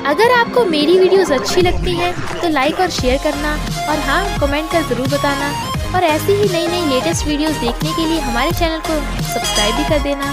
अगर आपको मेरी वीडियोस अच्छी लगती हैं तो लाइक और शेयर करना और हाँ कमेंट कर ज़रूर बताना। और ऐसी ही नई नई लेटेस्ट वीडियोस देखने के लिए हमारे चैनल को सब्सक्राइब भी कर देना।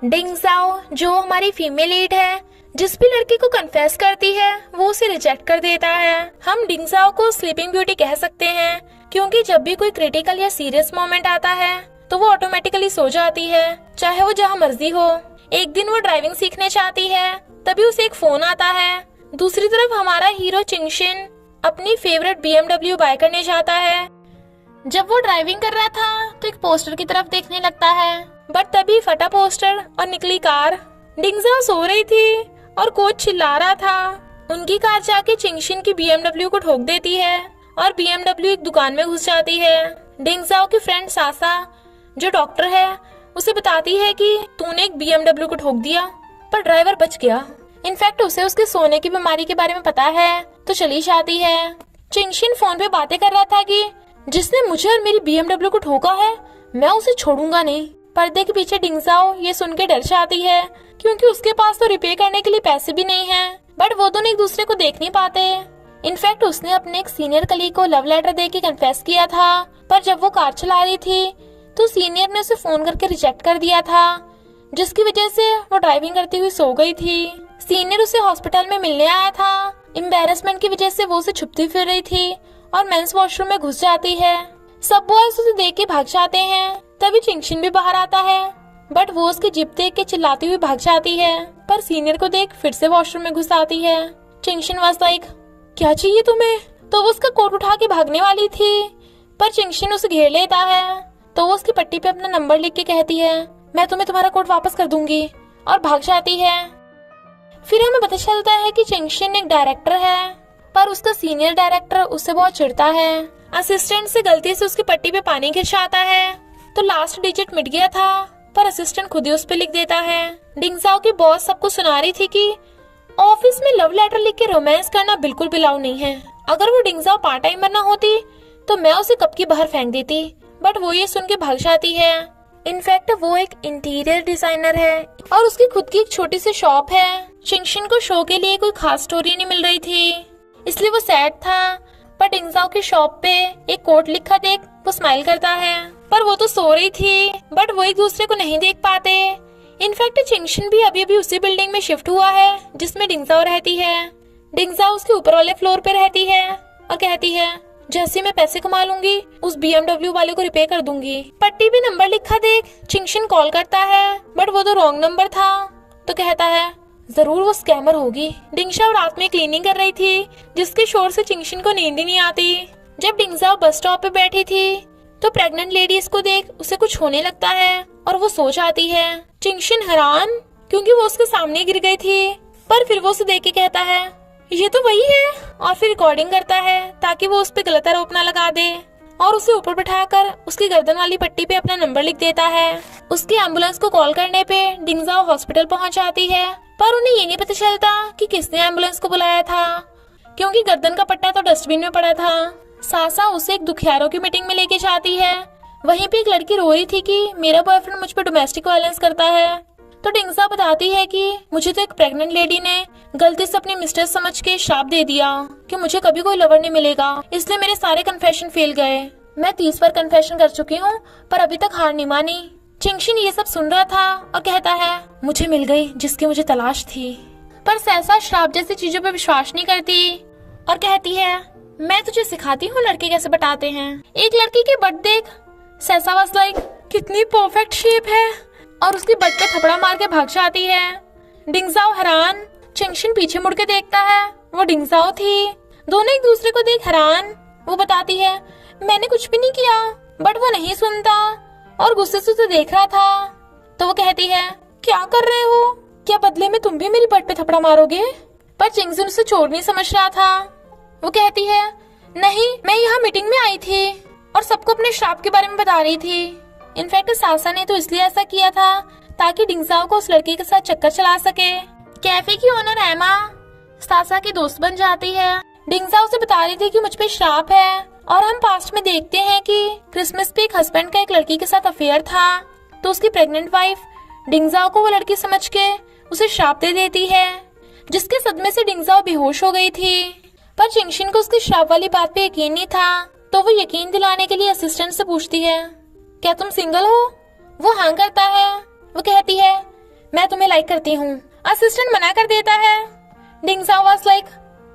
डिंग जाओ जो हमारी फीमेल लीड है, जिस भी लड़की को कन्फेस करती है वो उसे रिजेक्ट कर देता है। हम डिंग जाओ को स्लीपिंग ब्यूटी कह सकते हैं, क्योंकि जब भी कोई क्रिटिकल या सीरियस मोमेंट आता है तो वो ऑटोमेटिकली सो जाती है, चाहे वो जहाँ मर्जी हो। एक दिन वो ड्राइविंग सीखने चाहती है, तभी उसे एक फोन आता है। दूसरी तरफ हमारा हीरो चिंगशिन अपनी फेवरेट BMW बाय करने जाता है। जब वो ड्राइविंग कर रहा था तो एक पोस्टर की तरफ देखने लगता है, बट तभी फटा पोस्टर और निकली कार। डिंगजाओ सो रही थी और कोच चिल्ला रहा था। उनकी कार जाके चिंगशिन की BMW को ठोक देती है और BMW एक दुकान में घुस जाती है। डिंगजाओ की फ्रेंड सासा जो डॉक्टर है उसे बताती है कि तूने एक BMW को ठोक दिया पर ड्राइवर बच गया। इनफैक्ट उसे उसके सोने की बीमारी के बारे में पता है तो चली जाती है। चिंगशिन फोन पे बातें कर रहा था कि जिसने मुझे और मेरी BMW को ठोका है मैं उसे छोड़ूंगा नहीं। पर्दे के पीछे डिंगजाओ ये सुन के डर जाती है, क्योंकि उसके पास तो रिपेयर करने के लिए पैसे भी नहीं हैं। बट वो दोनों एक दूसरे को देख नहीं पाते। इनफैक्ट उसने अपने एक सीनियर कलीग को लव लेटर दे के कन्फेस किया था, पर जब वो कार चला रही थी तो सीनियर ने उसे फोन करके रिजेक्ट कर दिया था, जिसकी वजह से वो ड्राइविंग करती हुई सो गई थी। सीनियर उसे हॉस्पिटल में मिलने आया था। एम्बैरेसमेंट की वजह से वो उसे छुपती फिर रही थी और मेंस वॉशरूम में घुस जाती है। सब बॉयज उसे देख के भाग जाते हैं। तभी चिंगशिन भी बाहर आता है, बट वो उसकी जिप देख के चिल्लाती हुई भाग जाती है, पर सीनियर को देख फिर से वॉशरूम में घुस आती है। चिंगशिन वाज लाइक, क्या चाहिए तुम्हें? तो वो उसका कोट उठा के भागने वाली थी, पर चिंगशिन उसे घेर लेता है। तो वो उसकी पट्टी पे अपना नंबर लिख के कहती है, मैं तुम्हें तुम्हारा कोट वापस कर दूंगी, और भाग जाती है। फिर हमें पता चलता है कि चिंगशिन एक डायरेक्टर है, पर उसका सीनियर डायरेक्टर उससे बहुत चिढ़ता है। असिस्टेंट से गलती से उसकी पट्टी पे पानी गिर जाता है, तो लास्ट डिजिट मिट गया था, पर असिस्टेंट खुद ही उस पे लिख देता है। डिंगजाओ की बॉस सबको सुना रही थी कि ऑफिस में लव लेटर लिख के रोमांस करना बिल्कुल भी अलाउ नहीं है। अगर वो डिंगजाओ पार्ट टाइमर ना होती तो मैं उसे कब की बाहर फेंक देती, बट वो ये सुन के भाग जाती है। इनफैक्ट वो एक इंटीरियर डिजाइनर है और उसकी खुद की एक छोटी सी शॉप है। चिंगशिन को शो के लिए कोई खास स्टोरी नहीं मिल रही थी, इसलिए वो सैड था। पर डिंगजाओ की शॉप पे एक कोट लिखा देख वो स्माइल करता है, पर वो तो सो रही थी, बट वो एक दूसरे को नहीं देख पाते। इनफैक्ट चिंगशिन भी अभी अभी उसी बिल्डिंग में शिफ्ट हुआ है जिसमें डिंगजाओ रहती है। डिंगजाओ उसके ऊपर वाले फ्लोर पे रहती है और कहती है, जैसे मैं पैसे कमा लूंगी उस BMW वाले को रिपेयर कर दूंगी। पट्टी भी नंबर लिखा देख चिंगशिन कॉल करता है, बट वो तो रॉन्ग नंबर था। तो कहता है, जरूर वो स्कैमर होगी। डिंगजाओ रात में क्लीनिंग कर रही थी, जिसके शोर से चिंगशिन को नींद ही नहीं आती। जब डिंगजाओ बस स्टॉप पे बैठी थी तो प्रेग्नेंट लेडीज को देख उसे कुछ होने लगता है और वो सो जाती है। चिंगशिन हैरान, क्योंकि वो उसके सामने गिर गई थी, पर फिर वो उसे देख के कहता है, ये तो वही है, और फिर रिकॉर्डिंग करता है ताकि वो उस पे गलत आरोप ना लगा दे, और उसे ऊपर बिठाकर उसकी गर्दन वाली पट्टी पे अपना नंबर लिख देता है। उसकी एम्बुलेंस को कॉल करने पे डिंगजाओ हॉस्पिटल पहुंच जाती है, पर उन्हें ये नहीं पता चलता कि किसने एम्बुलेंस को बुलाया था, क्योंकि गर्दन का पट्टा तो डस्टबिन में पड़ा था। सासा उसे एक दुखियारों की मीटिंग में लेके जाती है। वहीं पे एक लड़की रो रही थी कि मेरा बॉयफ्रेंड मुझ पे डोमेस्टिक वायलेंस करता है। तो डिंगजाओ बताती है कि मुझे तो एक प्रेग्नेंट लेडी ने गलती से अपनी मिस्ट्रेस समझ के श्राप दे दिया कि मुझे कभी कोई लवर नहीं मिलेगा, इसलिए मेरे सारे कन्फेशन फेल गए। मैं 30 बार कन्फेशन कर चुकी हूँ, पर अभी तक हार नहीं मानी। चिंगशिन ये सब सुन रहा था और कहता है, मुझे मिल गई जिसकी मुझे तलाश थी। पर सैसा श्राप जैसी चीजों पर विश्वास नहीं करती और कहती है, मैं तुझे सिखाती हूँ लड़के कैसे बटाते हैं। एक लड़की के बट देख सैसा वाज लाइक, कितनी परफेक्ट शेप है, और उसकी बट पे थपड़ा मार के भाग जाती है। डिंगजाओ हैरान। चिंगशिन पीछे मुड़ के देखता है, वो डिंगजाओ थी। दोनों एक दूसरे को देख हैरान। वो बताती है, मैंने कुछ भी नहीं किया, बट वो नहीं सुनता और गुस्से से उसे देख रहा था। तो वो कहती है, क्या कर रहे हो? क्या बदले में तुम भी मेरी बट पे थपड़ा मारोगे? पर चिंगशिन उसे चोर नहीं समझ रहा था। वो कहती है, नहीं, मैं यहाँ मीटिंग में आई थी और सबको अपने श्राप के बारे में बता रही थी। इनफैक्ट सासा ने तो इसलिए ऐसा किया था ताकि डिंगजाओ को उस लड़की के साथ चक्कर चला सके। कैफे की ओनर एमा सासा की दोस्त बन जाती है। डिंगजाओ से बता रही थी कि मुझ पे श्राप है, और हम पास्ट में देखते हैं कि क्रिसमस पे एक हस्बैंड का एक लड़की के साथ अफेयर था, तो उसकी प्रेग्नेंट वाइफ डिंगजाओ को वो लड़की समझ के उसे श्राप दे देती है, जिसके सदमे से डिंगजाओ बेहोश हो गई थी। पर चिंगशिन को उसकी श्राप वाली बात पे यकीन नहीं था, तो वो यकीन दिलाने के लिए असिस्टेंट से पूछती है, क्या तुम सिंगल हो? वो हाँ करता है। वो कहती है, मैं तुम्हें लाइक करती हूँ। असिस्टेंट मना कर देता है। डिंगजाओ वाज लाइक,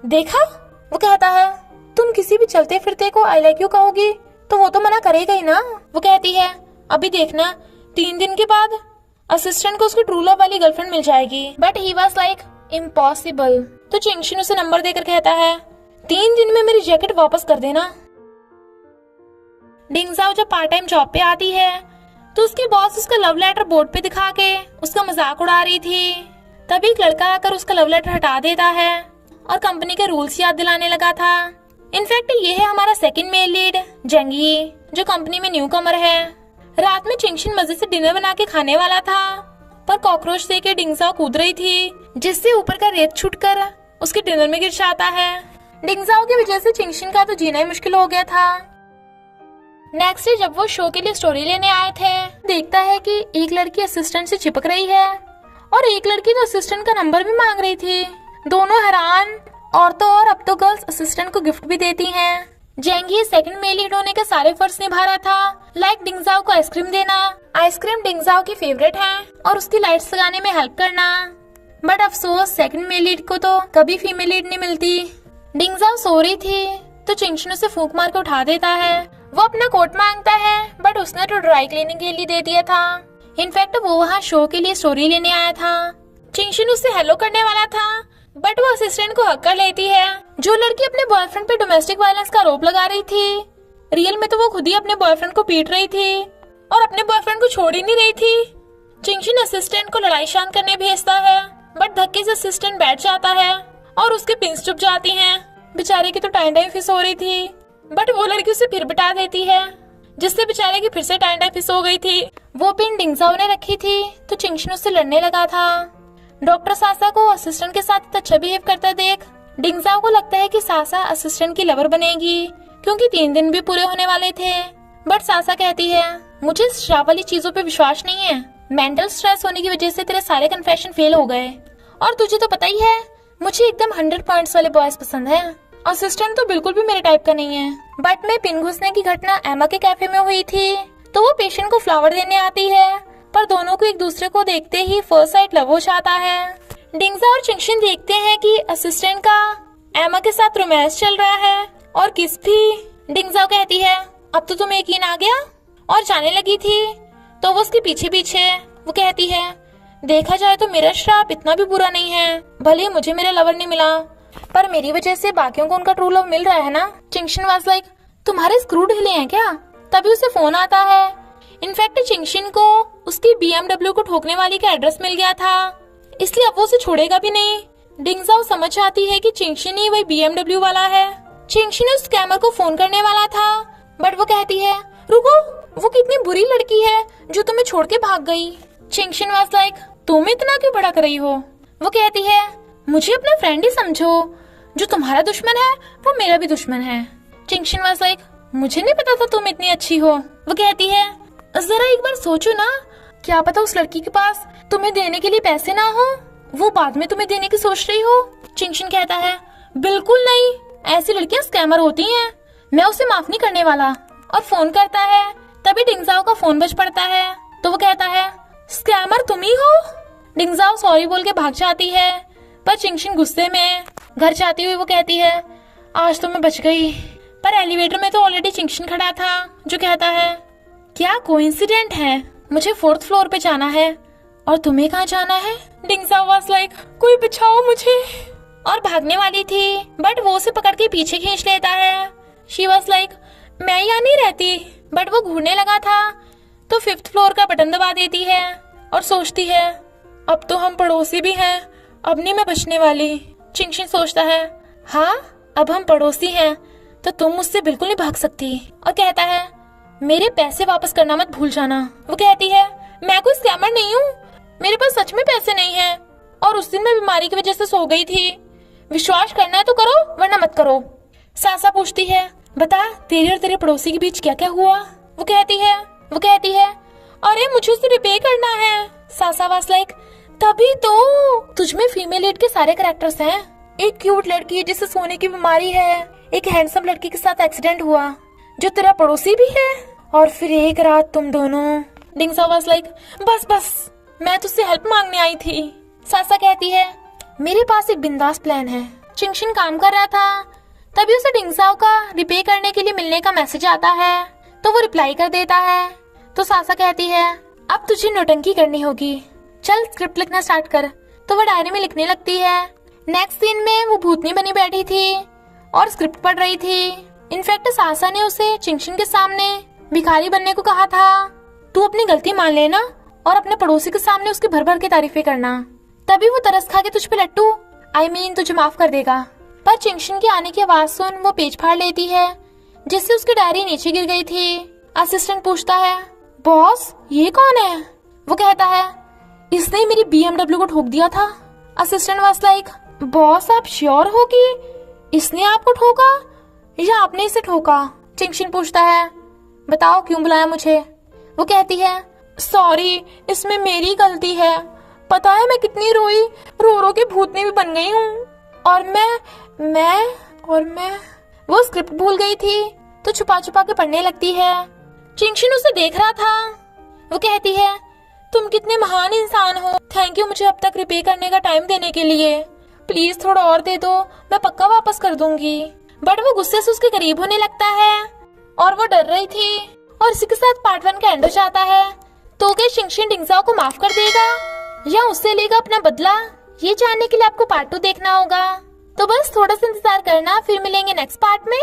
देखा? वो कहता है, तुम किसी भी चलते फिरते को आई लाइक यू कहोगी तो वो तो मना करेगा ही ना। वो कहती है, अभी देखना 3 दिन के बाद असिस्टेंट को उसकी ट्रू लव वाली गर्लफ्रेंड मिल जाएगी। But he was like, impossible. तो चिंगशिन उसे नंबर देकर कहता है, 3 दिन में मेरी जैकेट वापस कर देना। डिंगजाओ जब पार्ट टाइम जॉब पे आती है तो उसकी बॉस उसका लव लेटर बोर्ड पे दिखा के उसका मजाक उड़ा रही थी। तभी एक लड़का आकर उसका लव लेटर हटा देता है और कंपनी के रूल्स याद दिलाने लगा था। इनफैक्ट ये है हमारा सेकंड मेल लीड जेंगी, जो कंपनी में न्यू कमर है। रात में चिंगशिन मजे से डिनर बना के खाने वाला था, पर कॉकरोच देख के डिंगजाओ कूद रही थी, जिससे ऊपर का रेत छूटकर उसके डिनर में गिर जाता है। डिंगजाओ की वजह से चिंगशिन का तो जीना ही मुश्किल हो गया था। नेक्स्ट डे जब वो शो के लिए स्टोरी लेने आए थे, देखता है कि एक लड़की असिस्टेंट से चिपक रही है और एक लड़की तो असिस्टेंट का नंबर भी मांग रही थी। दोनों हैरान। और तो और अब तो गर्ल्स असिस्टेंट को गिफ्ट भी देती हैं। जेंगी सेकंड मेल लीड होने के सारे फर्ज निभा रहा था, लाइक डिंगजाओ को आइसक्रीम देना। आइसक्रीम डिंगजाओ की फेवरेट है और उसकी लाइट्स लगाने में हेल्प करना। बट अफसोस सेकंड मेल लीड को तो कभी फीमेल लीड नहीं मिलती। डिंगजाओ सो रही थी तो चिंगशिन उसे फूंक मार के उठा देता है। वो अपना कोट मांगता है, बट उसने तो ड्राई क्लीनिंग के लिए दे दिया था। इनफैक्ट वो वहाँ शो के लिए स्टोरी लेने आया था। चिंगशिन उससे हेलो करने वाला था, बट वो असिस्टेंट को हक कर लेती है। जो लड़की अपने बॉयफ्रेंड पे डोमेस्टिक वायलेंस का आरोप लगा रही थी, रियल में तो वो खुद ही अपने बॉयफ्रेंड को पीट रही थी और अपने बॉयफ्रेंड को छोड़ ही नहीं रही थी। चिंगशिन असिस्टेंट को लड़ाई शांत करने भेजता है, बट धक्के से असिस्टेंट बैठ जाता है और उसके पिंस चुभ जाती हैं। बेचारे की तो टाइम फिस हो रही थी, बट वो लड़की उसे फिर बिठा देती है, जिससे बेचारे की फिर से टाइम फिस हो गई थी। वो पिन डिंगजाओ ने रखी थी तो चिंगशिन उससे लड़ने लगा था। डॉक्टर सासा को असिस्टेंट के साथ अच्छा बिहेव करता देख डिंगजाओ को लगता है कि सासा असिस्टेंट की लवर बनेगी, क्योंकि 3 दिन भी पूरे होने वाले थे। बट सासा कहती है, मुझे श्राप वाली चीजों पे विश्वास नहीं है। मेंटल स्ट्रेस होने की वजह से तेरे सारे कन्फेशन फेल हो गए, और तुझे तो पता ही है मुझे एकदम 100 पॉइंट्स वाले बॉयज पसंद है। असिस्टेंट तो बिल्कुल भी मेरे टाइप का नहीं है। बट में पिन घुसने की घटना एमा के कैफे में हुई थी, तो वो पेशेंट को फ्लावर देने आती है, पर दोनों को एक दूसरे को देखते ही फर्स्ट साइट लव हो जाता है। डिंगजाओ और चिंगशिन देखते हैं कि असिस्टेंट का एमा के साथ रोमांस चल रहा है और किस भी। डिंगजाओ कहती है, अब तो तुम्हें यकीन आ गया, और जाने लगी थी तो वो उसके पीछे पीछे। वो कहती है, देखा जाए तो मेरा श्राप इतना भी बुरा नहीं है, भले मुझे मेरा लवर नहीं मिला, पर मेरी वजह से बाकियों को उनका ट्रू लव मिल रहा है ना। चिंगशिन वाज लाइक, तुम्हारे स्क्रू ढीले हैं क्या? तभी उसे फोन आता है। इनफैक्ट चिंगशिन को उसकी BMW को ठोकने वाली का एड्रेस मिल गया था, इसलिए अब वो उसे छोड़ेगा भी नहीं। डिंगजाओ समझ आती है कि चिंगशिन ही वही BMW वाला है। चिंगशिन उस स्कैमर को फोन करने वाला था, बट वो कहती है, रुको, वो कितनी बुरी लड़की है जो तुम्हें छोड़ के भाग गई। चिंगशिन वाज लाइक, तुम इतना क्यों भड़क रही हो? वो कहती है, मुझे अपना फ्रेंड ही समझो, जो तुम्हारा दुश्मन है वो मेरा भी दुश्मन है। चिंगशिन वाज लाइक, मुझे नहीं पता था तुम इतनी अच्छी हो। वो कहती है, जरा एक बार सोचो ना, क्या पता उस लड़की के पास तुम्हें देने के लिए पैसे ना हो, वो बाद में तुम्हें देने की सोच रही हो। चिंगशिन कहता है, बिल्कुल नहीं, ऐसी लड़कियां स्कैमर होती हैं, मैं उसे माफ नहीं करने वाला, और फोन करता है। तभी डिंगजाओ का फोन बज पड़ता है, तो वो कहता है, स्कैमर तुम ही हो। डिंगजाओ सॉरी बोल के भाग जाती है, पर चिंगशिन गुस्से में घर जाती हुई वो कहती है, आज तो मैं बच गई। पर एलिवेटर में तो ऑलरेडी चिंगशिन खड़ा था, जो कहता है, क्या कोइंसिडेंट है, मुझे 4th फ्लोर पे जाना है और तुम्हें कहाँ जाना है? डिंगजाओ वाज लाइक, कोई बचाओ मुझे, और भागने वाली थी, बट वो उसे पकड़ के पीछे खींच लेता है। शी वाज लाइक, मैं यहाँ नहीं रहती, बट वो घूरने लगा था तो 5th फ्लोर का बटन दबा देती है और सोचती है, अब तो हम पड़ोसी भी हैं, अब नहीं मैं बचने वाली। चिंगशिन सोचता है, हाँ अब हम पड़ोसी हैं तो तुम मुझसे बिल्कुल नहीं भाग सकती, और कहता है, मेरे पैसे वापस करना मत भूल जाना। वो कहती है, मैं कोई स्कैमर नहीं हूँ, मेरे पास सच में पैसे नहीं है, और उस दिन मैं बीमारी की वजह से सो गई थी, विश्वास करना है तो करो वरना मत करो। सासा पूछती है, बता तेरे और तेरे पड़ोसी के बीच क्या क्या हुआ? वो कहती है, अरे मुझे उसे रिपे करना है। सासा वाज लाइक, तभी तो तुझ में फीमेल लीड के सारे कैरेक्टर्स हैं। एक क्यूट लड़की जिसे सोने की बीमारी है, एक हैंडसम लड़की के साथ एक्सीडेंट हुआ जो तेरा पड़ोसी भी है, और फिर एक रात तुम दोनों। डिंगसा वाज लाइक बस मैं तुझसे हेल्प मांगने आई थी। सासा कहती है मेरे पास एक बिंदास प्लान है। चिंगशिन काम कर रहा था, तभी उसे डिंगसाओ का रिपे करने के लिए मिलने का मैसेज आता है, तो वो रिप्लाई कर देता है। तो सासा कहती है अब तुझे नौटंकी करनी होगी, चल स्क्रिप्ट लिखना स्टार्ट कर। तो वो डायरी में लिखने लगती है। नेक्स्ट सीन में वो भूतनी बनी बैठी थी और स्क्रिप्ट पढ़ रही थी। इनफैक्ट सासा ने उसे चिंगशिन के सामने भिखारी बनने को कहा था। तू अपनी गलती मान लेना और अपने पड़ोसी के सामने उसकी भर भर के तारीफें करना, तभी वो तरस खा के तुझ पे लट्टू तुझे माफ कर देगा। पर चिंगशिन के आने की आवाज सुन वो पेज फाड़ लेती है, जिससे उसकी डायरी नीचे गिर गई थी। असिस्टेंट पूछता है बॉस ये कौन है? वो कहता है इसने मेरी BMW को ठोक दिया था। असिस्टेंट वाज लाइक बॉस आप श्योर हो कि इसने आपको ठोका या आपने इसे ठोका? चिंगशिन पूछता है बताओ क्यों बुलाया मुझे? वो कहती है सॉरी इसमें मेरी गलती है, पता है मैं कितनी रोई, रो रो के भूतनी भी बन गई हूँ। और मैं वो स्क्रिप्ट भूल गई थी, तो छुपा छुपा के पढ़ने लगती है। चिंगशिन उसे देख रहा था। वो कहती है तुम कितने महान इंसान हो, थैंक यू मुझे अब तक रिपे करने का टाइम देने के लिए, प्लीज थोड़ा और दे दो, मैं पक्का वापस कर दूंगी। बट वो गुस्से से उसके करीब होने लगता है और वो डर रही थी। और इसी के साथ पार्ट 1 का एंड हो जाता है। तो क्या चिंगशिन डिंगसाओ को माफ कर देगा या उससे लेगा अपना बदला? ये जानने के लिए आपको पार्ट 2 देखना होगा। तो बस थोड़ा सा इंतजार करना, फिर मिलेंगे नेक्स्ट पार्ट में।